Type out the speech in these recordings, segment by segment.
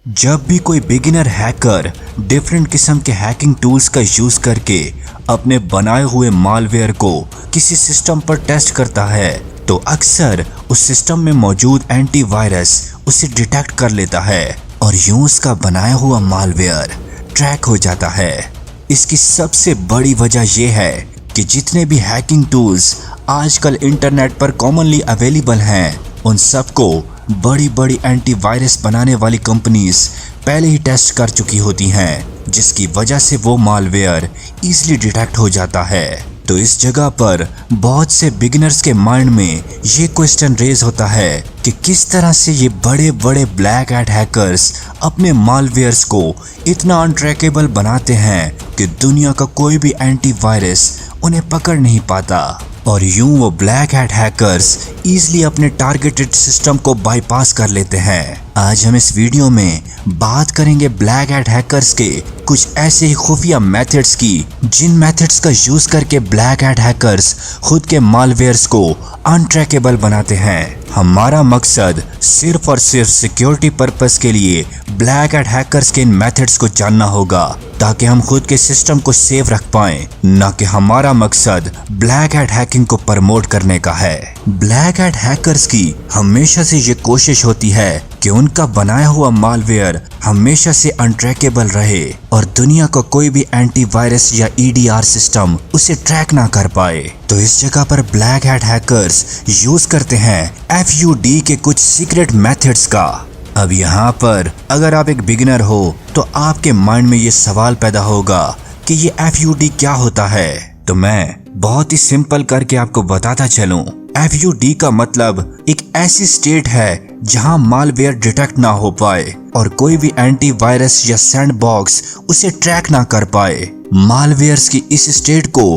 जब भी कोई बिगिनर हैकर डिफरेंट किस्म के हैकिंग टूल्स का यूज करके अपने बनाए हुए मालवेयर को किसी सिस्टम पर टेस्ट करता है तो अक्सर उस सिस्टम में मौजूद एंटीवायरस उसे डिटेक्ट कर लेता है और यूं उसका बनाया हुआ मालवेयर ट्रैक हो जाता है। इसकी सबसे बड़ी वजह यह है कि जितने भी हैकिंग टूल्स आजकल इंटरनेट पर कॉमनली अवेलेबल हैं उन सबको बड़ी बड़ी एंटीवायरस बनाने वाली कंपनीज पहले ही टेस्ट कर चुकी होती हैं, जिसकी वजह से वो मालवेयर इजीली डिटेक्ट हो जाता है। तो इस जगह पर बहुत से बिगिनर्स के माइंड में ये क्वेश्चन रेज होता है कि किस तरह से ये बड़े बड़े ब्लैक हैट हैकर्स अपने मालवेयर्स को इतना अनट्रैकेबल बनाते हैं कि दुनिया का कोई भी एंटीवायरस उन्हें पकड़ नहीं पाता और यूं वो ब्लैक हैट हैकर्स इजीली अपने टारगेटेड सिस्टम को बाईपास कर लेते हैं। आज हम इस वीडियो में बात करेंगे ब्लैक हैट हैकर्स के कुछ ऐसे ही खुफिया मेथड्स की जिन मेथड्स का यूज करके ब्लैक हैट हैकर्स खुद के मालवेयर्स को अनट्रैकेबल बनाते हैं। हमारा मकसद सिर्फ और सिर्फ सिक्योरिटी पर्पस के लिए ब्लैक हैट हैकर्स के इन मेथड्स को जानना होगा ताकि हम खुद के सिस्टम को सेफ रख पाएं, न कि हमारा मकसद ब्लैक हैट हैकिंग को प्रमोट करने का है। ब्लैक हैट हैकर्स की हमेशा से ये कोशिश होती है कि उनका बनाया हुआ मालवेयर हमेशा से अनट्रैकेबल रहे और दुनिया का कोई भी एंटीवायरस या EDR सिस्टम उसे ट्रैक ना कर पाए। तो इस जगह पर ब्लैक हैट हैकर्स यूज करते हैं FUD के कुछ सीक्रेट मेथड्स का। अब यहाँ पर अगर आप एक बिगिनर हो तो आपके माइंड में ये सवाल पैदा होगा कि ये FUD क्या होता है। तो मैं बहुत ही सिंपल करके आपको बताता चलूं। FUD का मतलब एक ऐसी स्टेट है जहां मालवेयर डिटेक्ट ना हो पाए और कोई भी एंटीवायरस या सैंडबॉक्स उसे ट्रैक ना कर पाए। मालवेयर्स की इस स्टेट को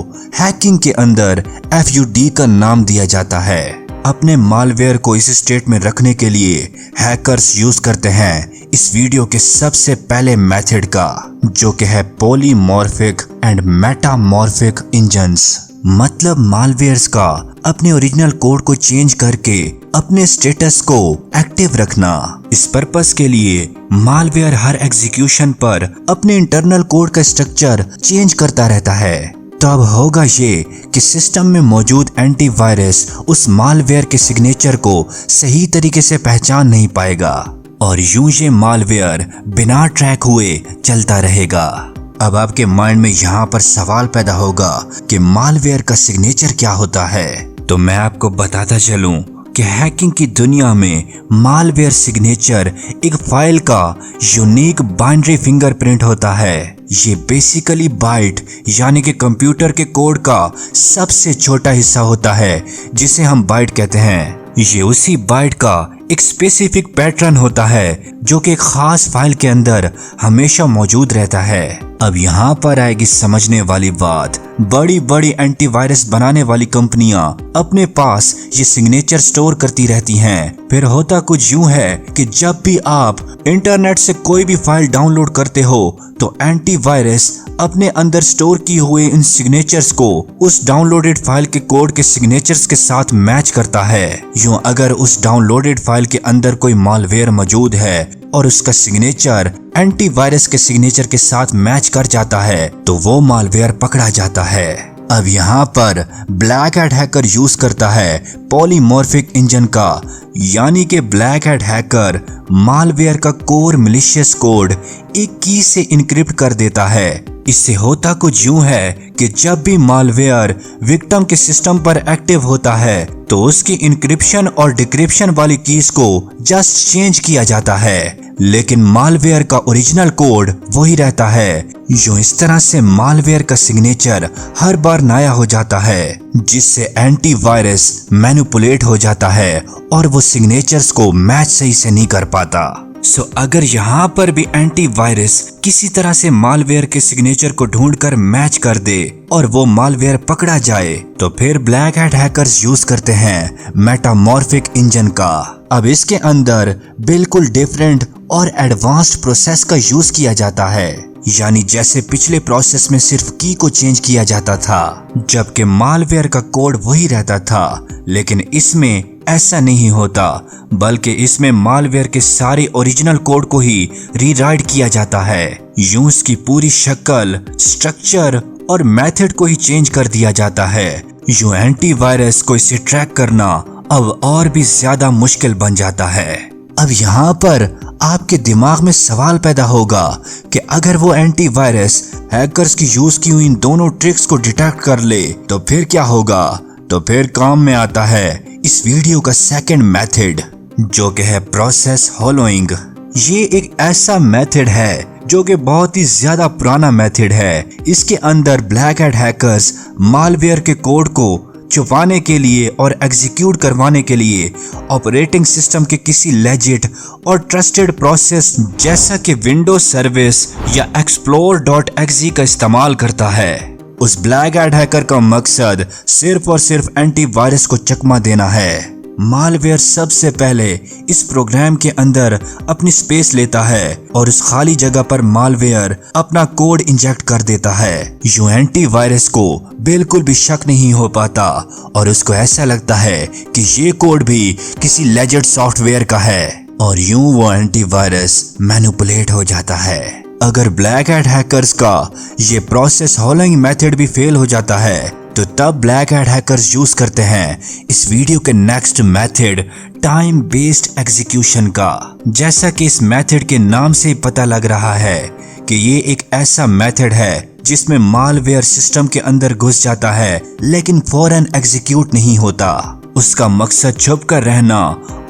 हैकिंग के अंदर FUD का नाम दिया जाता है। अपने मालवेयर को इस स्टेट में रखने के लिए हैकर्स यूज करते हैं इस वीडियो के सबसे पहले मेथड का, जो कि है पॉलीमॉर्फिक एंड मेटामॉर्फिक इंजन्स। मतलब मालवेयर्स का अपने ओरिजिनल कोड को चेंज करके अपने स्टेटस को एक्टिव रखना। इस पर्पस के लिए मालवेयर हर एग्जीक्यूशन पर अपने इंटरनल कोड का स्ट्रक्चर चेंज करता रहता है। तो अब होगा ये कि सिस्टम में मौजूद एंटीवायरस उस मालवेयर के सिग्नेचर को सही तरीके से पहचान नहीं पाएगा और यूं ये मालवेयर बिना ट्रैक हुए चलता रहेगा। अब आपके माइंड में यहाँ पर सवाल पैदा होगा कि मालवेयर का सिग्नेचर क्या होता है। तो मैं आपको बताता चलूं कि हैकिंग की दुनिया में मालवेयर सिग्नेचर एक फाइल का यूनिक बाइनरी फिंगरप्रिंट होता है। ये बेसिकली बाइट यानी कि कंप्यूटर के कोड का सबसे छोटा हिस्सा होता है जिसे हम बाइट कहते हैं। ये उसी बाइट का एक स्पेसिफिक पैटर्न होता है जो कि एक खास फाइल के अंदर हमेशा मौजूद रहता है। अब यहाँ पर आएगी समझने वाली बात। बड़ी बड़ी एंटीवायरस बनाने वाली कंपनियां अपने पास ये सिग्नेचर स्टोर करती रहती हैं। फिर होता कुछ यूं है कि जब भी आप इंटरनेट से कोई भी फाइल डाउनलोड करते हो तो एंटीवायरस अपने अंदर स्टोर किए हुए इन सिग्नेचर्स को उस डाउनलोडेड फाइल के कोड के सिग्नेचर्स के साथ मैच करता है। यूं अगर उस डाउनलोडेड फाइल के अंदर कोई मालवेयर मौजूद है और उसका सिग्नेचर एंटीवायरस के सिग्नेचर के साथ मैच कर जाता है तो वो मालवेयर पकड़ा जाता है। अब यहाँ पर ब्लैक हैट हैकर यूज करता है पॉलीमॉर्फिक इंजन का, यानी कि ब्लैक हैट हैकर मालवेयर का कोर मैलिशियस कोड एक की से इनक्रिप्ट कर देता है। इससे होता कुछ यूं है कि जब भी मालवेयर विक्टिम के सिस्टम पर एक्टिव होता है तो उसकी इनक्रिप्शन और डिक्रिप्शन वाली कीज को जस्ट चेंज किया जाता है, लेकिन मालवेयर का ओरिजिनल कोड वही रहता है। यूं इस तरह से मालवेयर का सिग्नेचर हर बार नया हो जाता है जिससे एंटीवायरस मैनिपुलेट हो जाता है और वो सिग्नेचर्स को मैच सही से नहीं कर पाता। अगर यहाँ पर भी एंटीवायरस किसी तरह से मालवेयर के सिग्नेचर को ढूंढकर मैच कर दे और वो मालवेयर पकड़ा जाए तो फिर ब्लैक हैट हैकर्स यूज करते हैं मेटामॉर्फिक इंजन का। अब इसके अंदर बिल्कुल डिफरेंट और एडवांस्ड प्रोसेस का यूज किया जाता है। यानी जैसे पिछले प्रोसेस में सिर्फ की को चेंज किया जाता था, जबकि मालवेयर का कोड वही रहता था। लेकिन इसमें ऐसा नहीं होता, बल्कि इसमें मालवेयर के सारे ओरिजिनल कोड को ही रीराइट किया जाता है। यूं इसकी पूरी शक्ल, स्ट्रक्चर और मेथड को ही चेंज कर दिया जाता है। यूं एंटीवायरस को इसे ट्रैक करना अब और भी ज्यादा मुश्किल बन जाता है। अब यहाँ पर आपके दिमाग में सवाल पैदा होगा कि अगर वो एंटीवायरस हैकर्स की यूज की हुई इन दोनों ट्रिक्स को डिटेक्ट कर ले तो फिर क्या होगा। तो फिर काम में आता है इस वीडियो का सेकंड मेथड, जो कि है प्रोसेस होलोइंग। ये एक ऐसा मेथड है जो कि बहुत ही ज्यादा पुराना मेथड है। इसके अंदर ब्लैक हैट हैकर्स मालवेयर के कोड को छुपाने के लिए और एग्जीक्यूट करवाने के लिए ऑपरेटिंग सिस्टम के किसी लेजिट और ट्रस्टेड प्रोसेस जैसा कि विंडोज सर्विस या एक्सप्लोर.exe का इस्तेमाल करता है। उस ब्लैक हैट हैकर का मकसद सिर्फ और सिर्फ एंटीवायरस को चकमा देना है। मालवेयर सबसे पहले इस प्रोग्राम के अंदर अपनी स्पेस लेता है और उस खाली जगह पर मालवेयर अपना कोड इंजेक्ट कर देता है। यूं एंटीवायरस को बिल्कुल भी शक नहीं हो पाता और उसको ऐसा लगता है कि ये कोड भी किसी लेजेंड सॉफ्टवेयर का है और यूं वो एंटीवायरस मैनिपुलेट हो जाता है। अगर ब्लैक हैट हैकर्स का ये प्रोसेस होलोइंग मेथड भी फेल हो जाता है तो तब ब्लैक हैट हैकर्स यूज करते हैं इस वीडियो के next method, time based execution का। जैसा कि इस मेथड के नाम से ही पता लग रहा है कि ये एक ऐसा मेथड है जिसमें मालवेयर सिस्टम के अंदर घुस जाता है लेकिन फौरन एग्जीक्यूट नहीं होता। उसका मकसद छुप कर रहना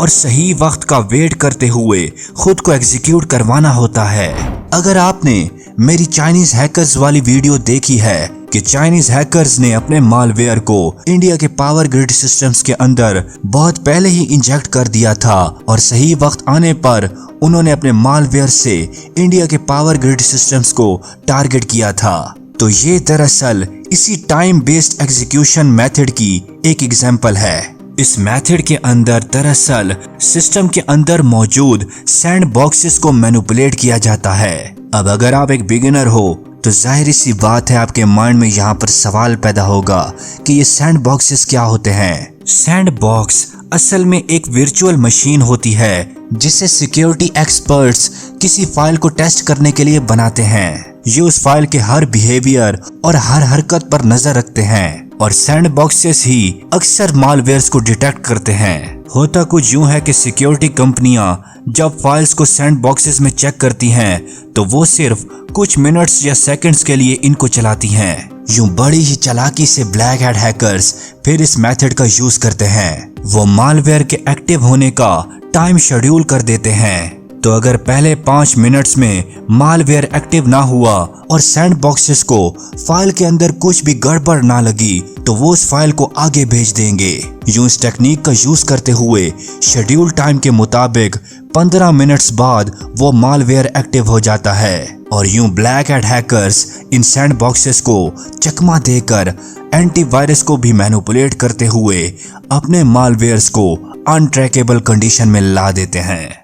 और सही वक्त का वेट करते हुए खुद को एग्जीक्यूट करवाना होता है। अगर आपने मेरी चाइनीज हैकर्स वाली वीडियो देखी है कि चाइनीज हैकर्स ने अपने मालवेयर को इंडिया के पावर ग्रिड सिस्टम्स के अंदर बहुत पहले ही इंजेक्ट कर दिया था और सही वक्त आने पर उन्होंने अपने मालवेयर से इंडिया के पावर ग्रिड सिस्टम्स को टारगेट किया था, तो ये दरअसल इसी टाइम बेस्ड एग्जीक्यूशन मेथड की एक एग्जांपल है। इस मेथड के अंदर दरअसल सिस्टम के अंदर मौजूद सैंड बॉक्सेस को मैनिपुलेट किया जाता है। अब अगर आप एक बिगिनर हो तो जाहिर सी बात है आपके माइंड में यहाँ पर सवाल पैदा होगा कि ये सैंड बॉक्सेस क्या होते हैं। सैंड बॉक्स असल में एक वर्चुअल मशीन होती है जिसे सिक्योरिटी एक्सपर्ट्स किसी फाइल को टेस्ट करने के लिए बनाते हैं। ये उस फाइल के हर बिहेवियर और हर हरकत पर नजर रखते हैं और सैंड बॉक्सेस ही अक्सर मालवेयर्स को डिटेक्ट करते हैं। होता कुछ यूं है कि सिक्योरिटी कंपनियां जब फाइल्स को सैंड बॉक्सेस में चेक करती हैं तो वो सिर्फ कुछ मिनट्स या सेकंड्स के लिए इनको चलाती हैं। यूं बड़ी ही चालाकी से ब्लैक हैट हैकर्स फिर इस मेथड का यूज करते हैं। वो मालवेयर के एक्टिव होने का टाइम शेड्यूल कर देते हैं। तो अगर पहले 5 मिनट्स में मालवेयर एक्टिव ना हुआ और सैंड बॉक्सेस को फाइल के अंदर कुछ भी गड़बड़ ना लगी तो वो उस फाइल को आगे भेज देंगे। यूं इस टेक्निक का यूज करते हुए शेड्यूल टाइम के मुताबिक 15 मिनट्स बाद वो मालवेयर एक्टिव हो जाता है और यूं ब्लैक हैट हैकर्स इन सैंड बॉक्सेस को चकमा देकर एंटीवायरस को भी मैनिपुलेट करते हुए अपने मालवेयर्स को अनट्रैकेबल कंडीशन में ला देते हैं।